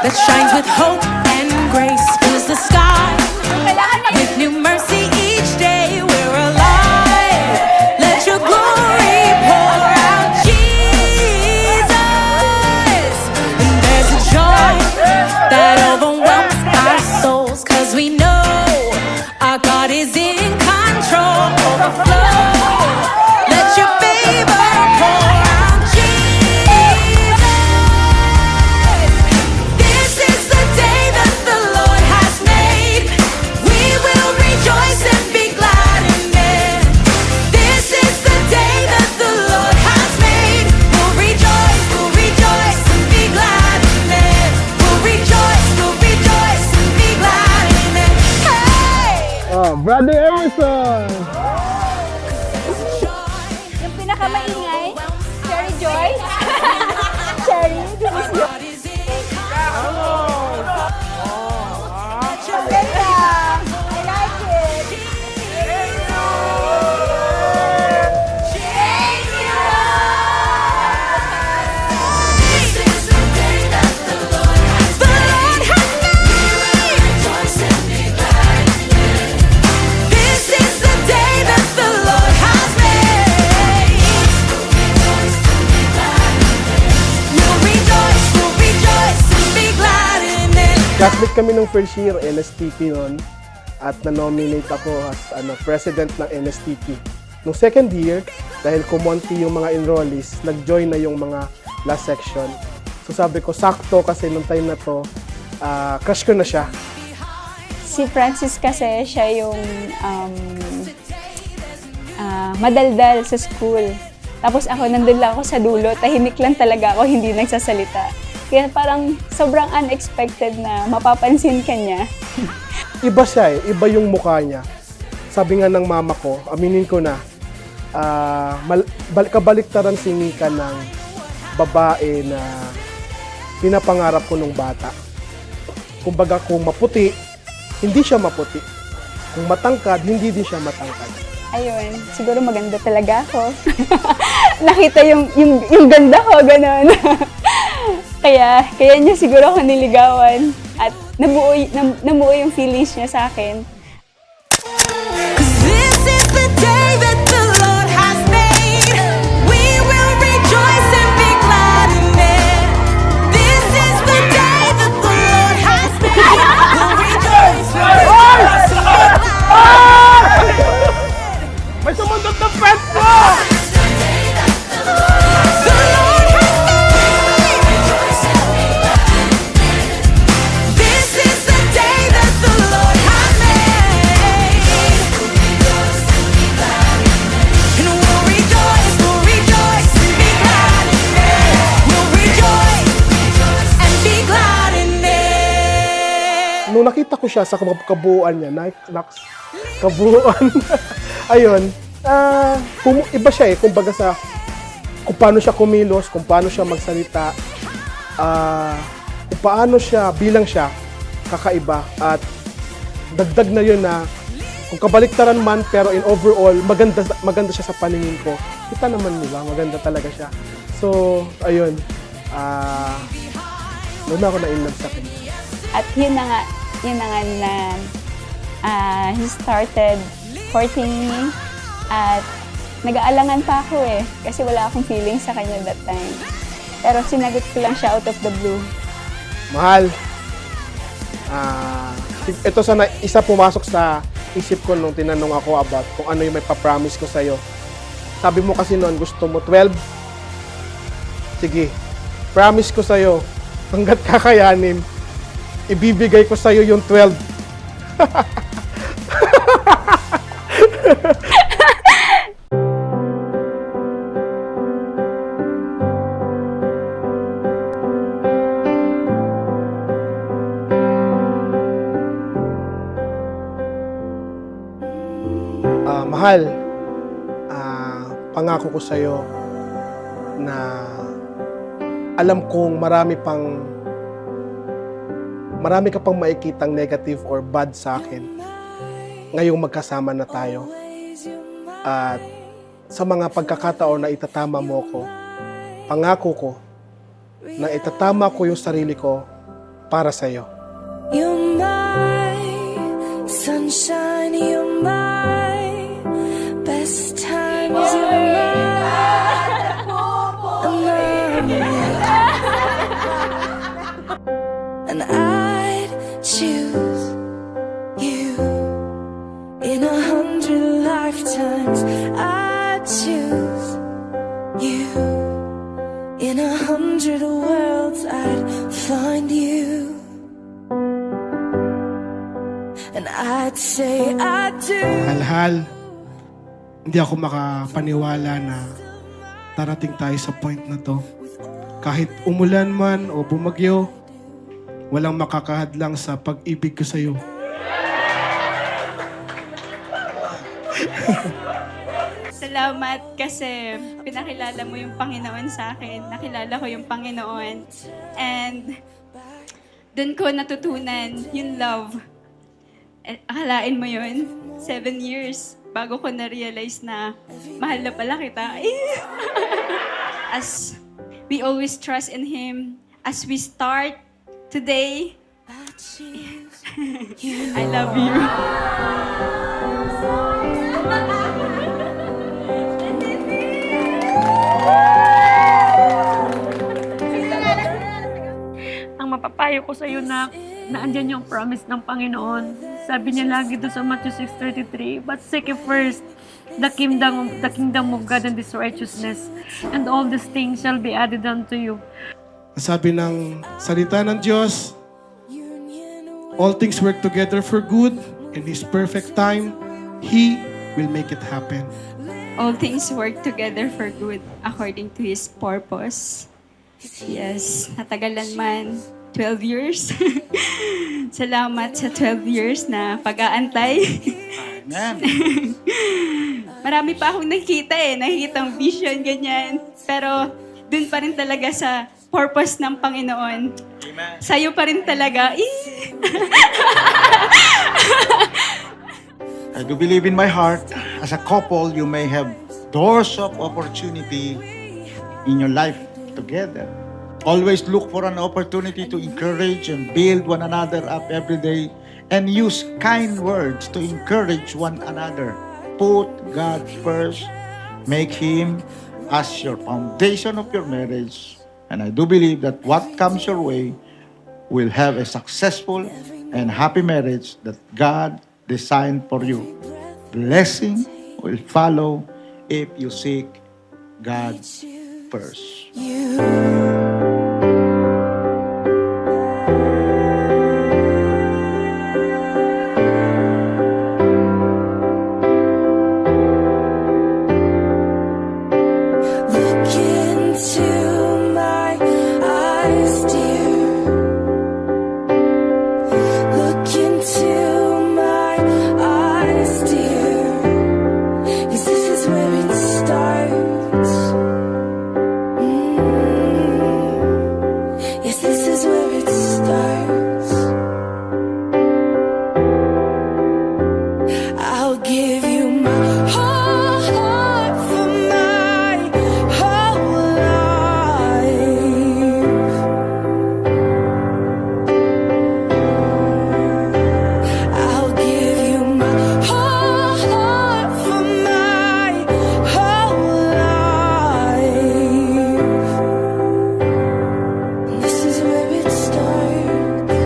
that shines with hope and grace, fills the sky with new mercy each day. We're alive. Let your glory pour out, Jesus. And there's a joy that overwhelms our souls, 'cause we know our God is in control. Overflow. Let your favor pour out, Jesus. This is the day that the Lord has made. We will rejoice and be glad in it. This is the day that the Lord has made. We'll rejoice and be glad in it. We'll rejoice and be glad in it. Hey! Oh, Brother Emerson! Yung pinakamaingay, Cherry Joy. Cherry, this is your... God is in Ang ganda. I like it. This is the day that the Lord has made. Rejoice and be glad in it. This is the day that the Lord has made. We'll rejoice and be glad in it. Classmate kami nung first year, NSTP noon. At na-nominate ako as president ng NSTP. Nung second year, dahil kumonti yung mga enrollees, nag-join na yung mga last section. So sabi ko, sakto kasi nung time na to, crush ko na siya. Si Francis kasi, siya yung madaldal sa school. Tapos ako, nandun lang ako sa dulo, tahimik lang talaga ako, hindi nagsasalita. Kaya parang sobrang unexpected na mapapansin ka niya. Iba siya iba yung mukha niya. Sabi nga ng mama ko, aminin ko na, kabaliktaran si Mika ng babae na pinapangarap ko nung bata. Kumbaga kung maputi, hindi siya maputi. Kung matangkad, hindi din siya matangkad. Ayun, siguro maganda talaga ako. Nakita yung ganda ko, gano'n. Kaya niya siguro ako niligawan at nabuo yung feelings niya sa akin. This is the day that the Lord has made. We will rejoice and be glad in it. This is the day that the Lord has made. We'll rejoice and be glad. May sumundot na pet ko! The Lord has made. This is the day that the Lord has made. And we'll rejoice and be glad in it. We'll rejoice and be glad in it. Nung nakita ko siya sa kabuuan niya, kabuuan, ayun, iba siya kumbaga sa kung paano siya kumilos, kung paano siya magsalita, kung paano siya, bilang siya, kakaiba. At dagdag na yun na, kung kabaliktaran man, pero in overall, maganda siya sa paningin ko. Kita naman nila, maganda talaga siya. So, ayun, doon ako na-inlove sa kanya. At yun na nga na he started courting me at nag-aalangan pa ako kasi wala akong feelings sa kanya that time. Pero sinagot ko lang siya out of the blue. Mahal, ito sana isa pumasok sa isip ko nung tinanong ako about kung ano yung may papromise ko sa'yo. Sabi mo kasi noon gusto mo 12. Sige, promise ko sa'yo, hanggat kakayanin, ibibigay ko sa'yo yung 12. Mahal, pangako ko sa'yo na alam kong marami ka pang makikitang negative or bad sa akin ngayong magkasama na tayo. At sa mga pagkakataon na itatama mo ko, pangako ko na itatama ko yung sarili ko para sa iyo. You're my sunshine, you're my best times, you're and I'd choose you in 100 lifetimes. I'd choose you in 100 worlds. I'd find you, and I'd say I do. Halhal, hindi ako makapaniwala na darating tayo sa point na to. Kahit umulan man o bumagyo, walang makakahadlang sa pag-ibig ko sa'yo. Salamat kasi pinakilala mo yung Panginoon sa akin. Nakilala ko yung Panginoon. And doon ko natutunan yung love. Akalain mo yun, 7 years bago ko na-realize na mahal na pala kita. As we always trust in Him, as we start today, I love you. Ang mapapayo ko sa iyo na andyan yung promise ng Panginoon. Sabi niya lagi doon sa Matthew 6:33, but seek ye first the kingdom of God and His righteousness, and all these things shall be added unto you. Sabi ng salita ng Diyos, all things work together for good. In His perfect time, He will make it happen. All things work together for good according to His purpose. Yes, natagalan man 12 years. Salamat sa 12 years na pag-aantay. Marami pa akong nakikita nakikitang vision, ganyan. Pero dun pa rin talaga sa purpose ng Panginoon. Sa'yo pa rin talaga. I do believe in my heart, as a couple, you may have doors of opportunity in your life together. Always look for an opportunity to encourage and build one another up every day, and use kind words to encourage one another. Put God first. Make Him as your foundation of your marriage. And I do believe that what comes your way will have a successful and happy marriage that God designed for you. Blessing will follow if you seek God first. Look into my eyes, dear. Look into my eyes, dear. 'Cause this is where it starts. Yes, this is where it starts. I'll give you my whole heart for my whole life. I'll give you my whole heart for my whole life. And this is where it starts.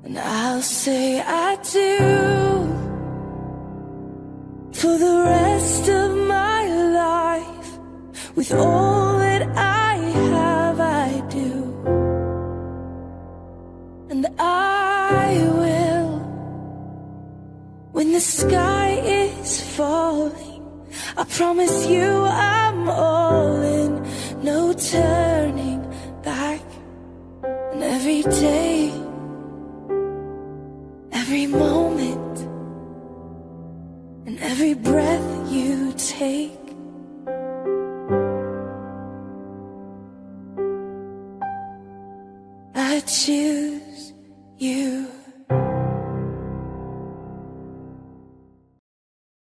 And I'll say I do for the rest of my life. With all that I have, I do. And I will, when the sky is falling, I promise you I'm all in, no turning back. And every day, every moment, and every breath you take, I choose you.